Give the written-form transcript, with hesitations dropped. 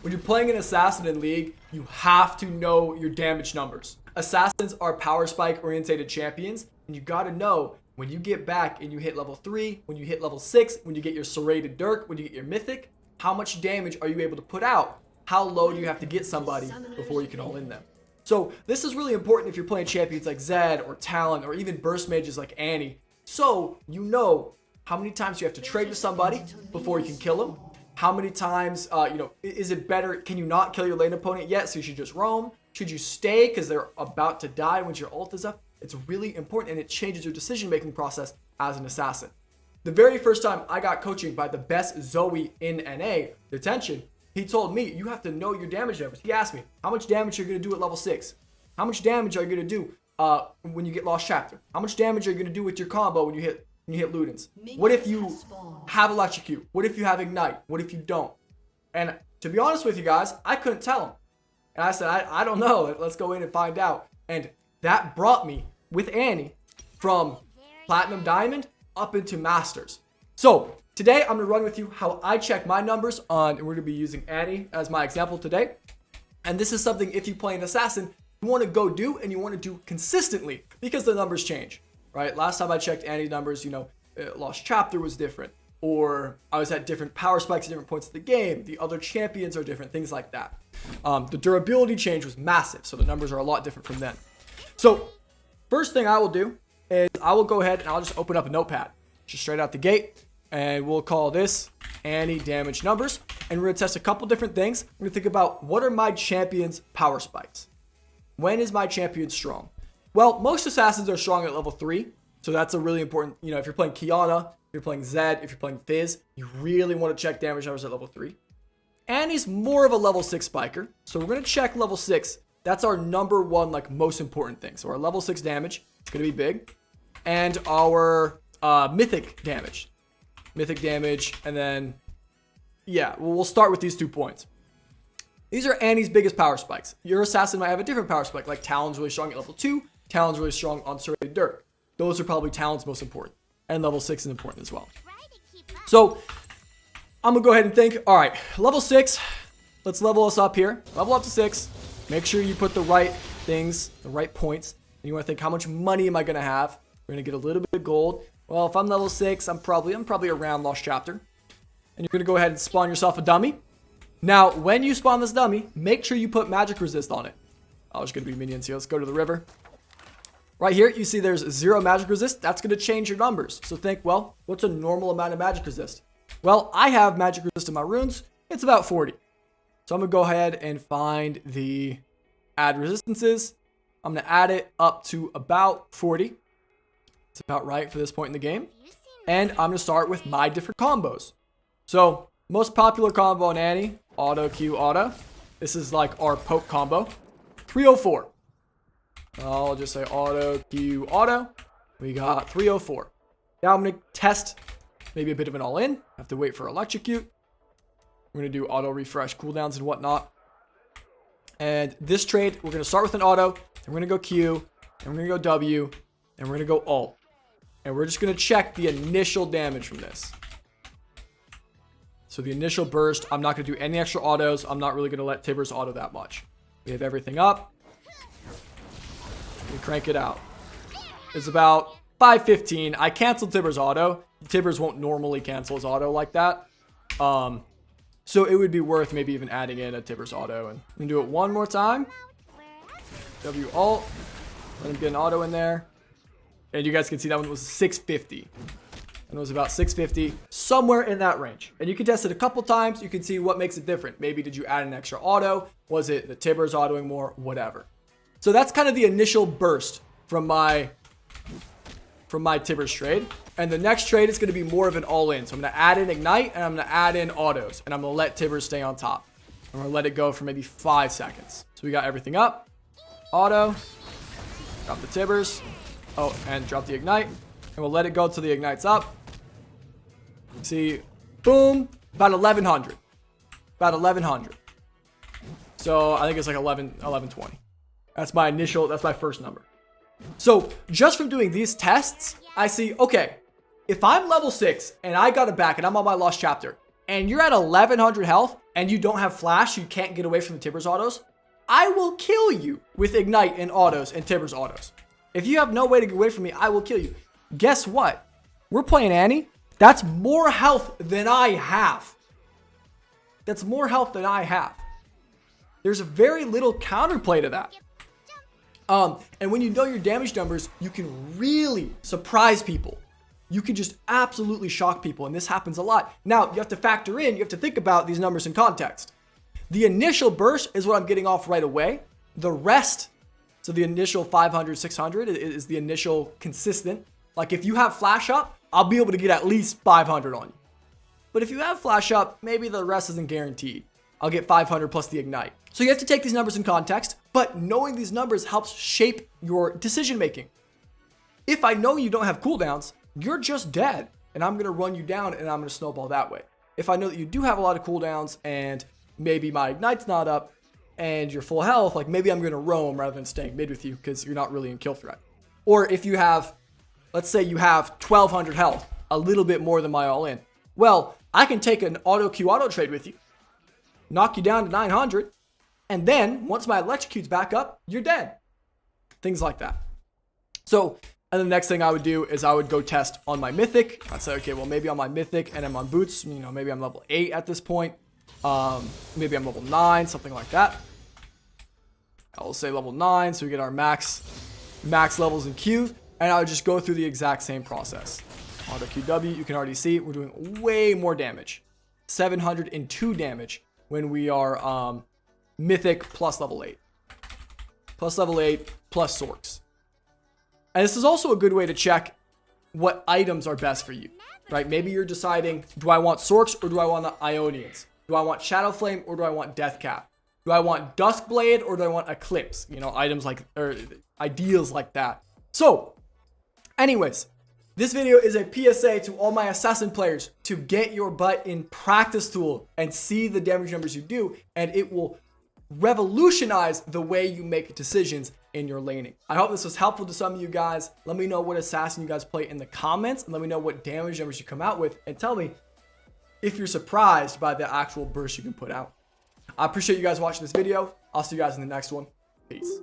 When you're playing an assassin in League, you have to know your damage numbers. Assassins are power spike orientated champions, and you gotta know when you get back and you hit level 3, when you hit level 6, when you get your serrated dirk, when you get your mythic, how much damage are you able to put out? How low do you have to get somebody before you can all in them? So this is really important if you're playing champions like Zed or Talon or even burst mages like Annie. So you know how many times you have to trade with somebody before you can kill them. How many times, is it better? Can you not kill your lane opponent yet? So you should just roam. Should you stay because they're about to die when your ult is up? It's really important, and it changes your decision-making process as an assassin. The very first time I got coaching by the best Zoe in NA, Detention, he told me, you have to know your damage numbers. He asked me, how much damage are you going to do at level 6? How much damage are you going to do when you get Lost Chapter? How much damage are you going to do with your combo when you hit Ludens? What if you have Electrocute? What if you have Ignite? What if you don't? And to be honest with you guys, I couldn't tell him. And I said, I don't know. Let's go in and find out. And that brought me, with Annie, from Platinum Diamond up into Masters. So today I'm going to run with you how I check my numbers on, and we're going to be using Annie as my example today. And this is something, if you play an assassin, you want to go do, and you want to do consistently because the numbers change, right? Last time I checked Annie numbers, Lost Chapter was different, or I was at different power spikes at different points of the game. The other champions are different, things like that. The durability change was massive, so the numbers are a lot different from then. So first thing I will do is I will go ahead and I'll just open up a notepad, just straight out the gate, and we'll call this Annie damage numbers. And we're going to test a couple different things. We're going to think about, what are my champions' power spikes? When is my champion strong? Well, most assassins are strong at level 3. So that's a really important, if you're playing Kiana, if you're playing Zed, if you're playing Fizz, you really want to check damage numbers at level 3. Annie's more of a level 6 spiker. So we're going to check level 6. That's our number one, most important thing. So our level 6 damage, it's going to be big. And our mythic damage. And then, we'll start with these 2 points. These are Annie's biggest power spikes. Your assassin might have a different power spike, like Talon's really strong at level 2. Talon's really strong on serrated dirk. Those are probably Talon's most important. And level 6 is important as well. So I'm going to go ahead and think, all right, level 6, let's level us up here. Level up to 6. Make sure you put the right things, the right points. And you want to think, how much money am I going to have? We're going to get a little bit of gold. Well, if I'm level 6, I'm probably around Lost Chapter. And you're going to go ahead and spawn yourself a dummy. Now, when you spawn this dummy, make sure you put magic resist on it. Oh, there's going to be minions here. Let's go to the river. Right here, you see there's 0 magic resist. That's going to change your numbers. So think, well, what's a normal amount of magic resist? Well, I have magic resist in my runes. It's about 40. So I'm going to go ahead and find the add resistances. I'm going to add it up to about 40. It's about right for this point in the game. And I'm going to start with my different combos. So most popular combo on Annie, auto Q auto. This is like our poke combo. 304. I'll just say auto Q auto. We got 304. Now I'm going to test maybe a bit of an all-in. Have to wait for electrocute. We're going to do auto refresh cooldowns and whatnot. And this trade, we're going to start with an auto. And we're going to go Q. And we're going to go W. And we're going to go ult. And we're just going to check the initial damage from this. So the initial burst, I'm not going to do any extra autos. I'm not really going to let Tibbers auto that much. We have everything up. We crank it out. It's about 515. I canceled Tibbers auto. Tibbers won't normally cancel his auto like that. So it would be worth maybe even adding in a Tibbers auto. And I'm going to do it one more time. W ult. Let him get an auto in there. And you guys can see that one was 650. And it was about 650, somewhere in that range. And you can test it a couple times. You can see what makes it different. Maybe did you add an extra auto? Was it the Tibbers autoing more? Whatever. So that's kind of the initial burst from my Tibbers trade. And the next trade is going to be more of an all-in. So I'm going to add in Ignite and I'm going to add in autos. And I'm going to let Tibbers stay on top. I'm going to let it go for maybe 5 seconds. So we got everything up. Auto. Drop the Tibbers. Oh, and drop the Ignite. And we'll let it go until the Ignite's up. See, boom, about 1100. About 1100. So I think it's like 1120. That's my first number. So just from doing these tests, I see, okay, if I'm level 6 and I got it back and I'm on my Lost Chapter and you're at 1100 health and you don't have flash, you can't get away from the Tibbers autos, I will kill you with ignite and autos and Tibbers autos. If you have no way to get away from me, I will kill you. Guess what? We're playing Annie. That's more health than I have. That's more health than I have. There's very little counterplay to that. And when you know your damage numbers, you can really surprise people. You can just absolutely shock people, and this happens a lot. Now, you have to factor in, you have to think about these numbers in context. The initial burst is what I'm getting off right away. The rest, so the initial 500, 600 is the initial consistent. Like if you have flash up, I'll be able to get at least 500 on you. But if you have flash up, maybe the rest isn't guaranteed. I'll get 500 plus the ignite. So you have to take these numbers in context, but knowing these numbers helps shape your decision making. If I know you don't have cooldowns, you're just dead, and I'm going to run you down, and I'm going to snowball that way. If I know that you do have a lot of cooldowns, and maybe my ignite's not up, and you're full health, like maybe I'm going to roam rather than staying mid with you, because you're not really in kill threat. Or if you have, let's say you have 1200 health, a little bit more than my all-in. Well, I can take an auto-Q auto trade with you, knock you down to 900, and then once my electrocute's back up, you're dead. Things like that. So, and the next thing I would do is I would go test on my mythic. I'd say, okay, well, maybe on my mythic and I'm on boots, you know, maybe I'm level 8 at this point. Maybe I'm level 9, something like that. I'll say level 9, so we get our max levels in Q, and I would just go through the exact same process. Auto QW, you can already see we're doing way more damage. 702 damage when we are mythic plus level 8. Plus level 8 plus Sorks. And this is also a good way to check what items are best for you, right? Maybe you're deciding, do I want Sorks or do I want the Ionians? Do I want Shadow Flame or do I want Death Cap? Do I want Duskblade or do I want Eclipse? You know, items like, or ideals like that. So, anyways, this video is a PSA to all my assassin players to get your butt in practice tool and see the damage numbers you do, and it will revolutionize the way you make decisions in your laning. I hope this was helpful to some of you guys. Let me know what assassin you guys play in the comments, and let me know what damage numbers you come out with, and tell me if you're surprised by the actual burst you can put out. I appreciate you guys watching this video. I'll see you guys in the next one. Peace.